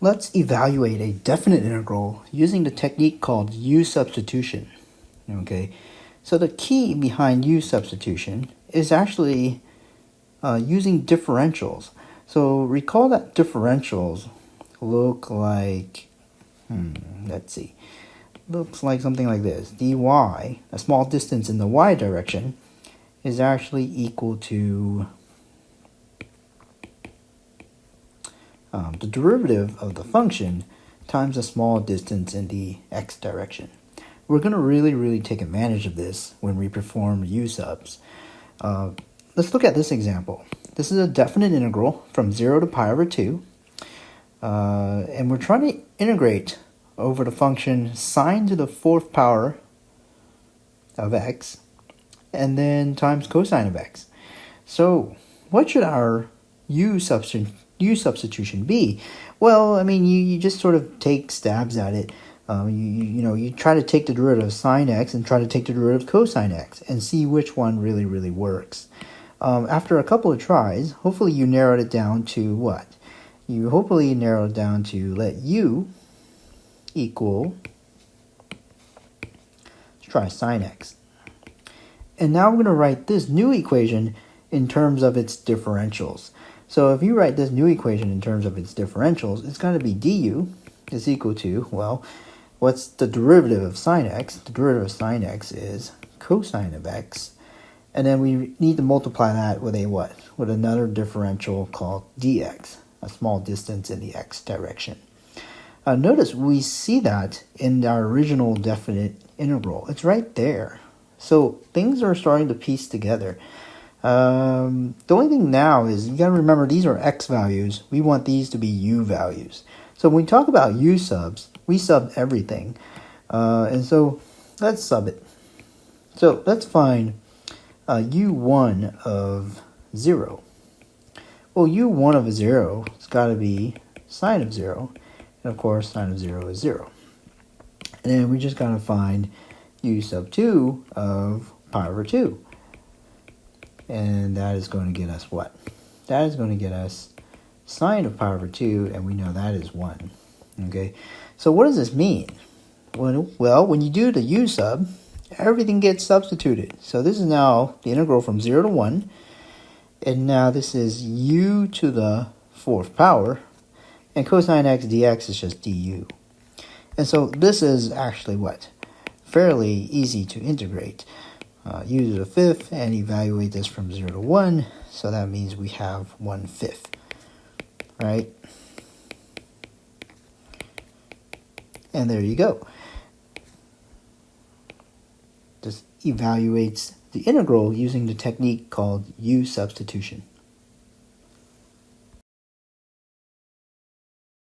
let's evaluate a definite integral using the technique called U substitution. Okay, so the key behind U substitution is actually using differentials. So recall that differentials look like, let's see, looks like something like this. dy, a small distance in the y direction, is actually equal to the derivative of the function times a small distance in the x direction. We're going to really take advantage of this when we perform U subs. Let's look at this example. This is a definite integral from 0 to pi over 2. And we're trying to integrate over the function sine to the 4th power of x and then times cosine of x. So what should our U substitution be? Well, I mean, you just sort of take stabs at it. You try to take the derivative of sine x and try to take the derivative of cosine x and see which one really works. After a couple of tries, hopefully you narrowed it down to what? You hopefully narrowed it down to let u equal, let's try sine x. And now we're going to write this new equation in terms of its differentials. So if you write this new equation in terms of its differentials, it's going to be du is equal to, well, what's the derivative of sine x? The derivative of sine x is cosine of x. And then we need to multiply that with a what? With another differential called dx, a small distance in the x direction. Notice we see that in our original definite integral. It's right there. So things are starting to piece together. The only thing now is you got to remember these are x values. We want these to be u values. So when we talk about u subs, we sub everything. And so let's sub it. So let's find u1 of 0. Well, u1 of 0 has got to be sine of 0. And of course, sine of 0 is 0. And then we just got to find u sub 2 of pi over 2. And that is going to get us what? That is going to get us sine of pi over 2, and we know that is 1. Okay, so what does this mean? Well, when you do the u sub, everything gets substituted. So this is now the integral from 0 to 1. And now this is u to the 4th power. And cosine x dx is just du. And so this is actually what? Fairly easy to integrate. U to the 5th and evaluate this from 0 to 1. So that means we have 1/5. Right? And there you go. This evaluates the integral using the technique called U substitution.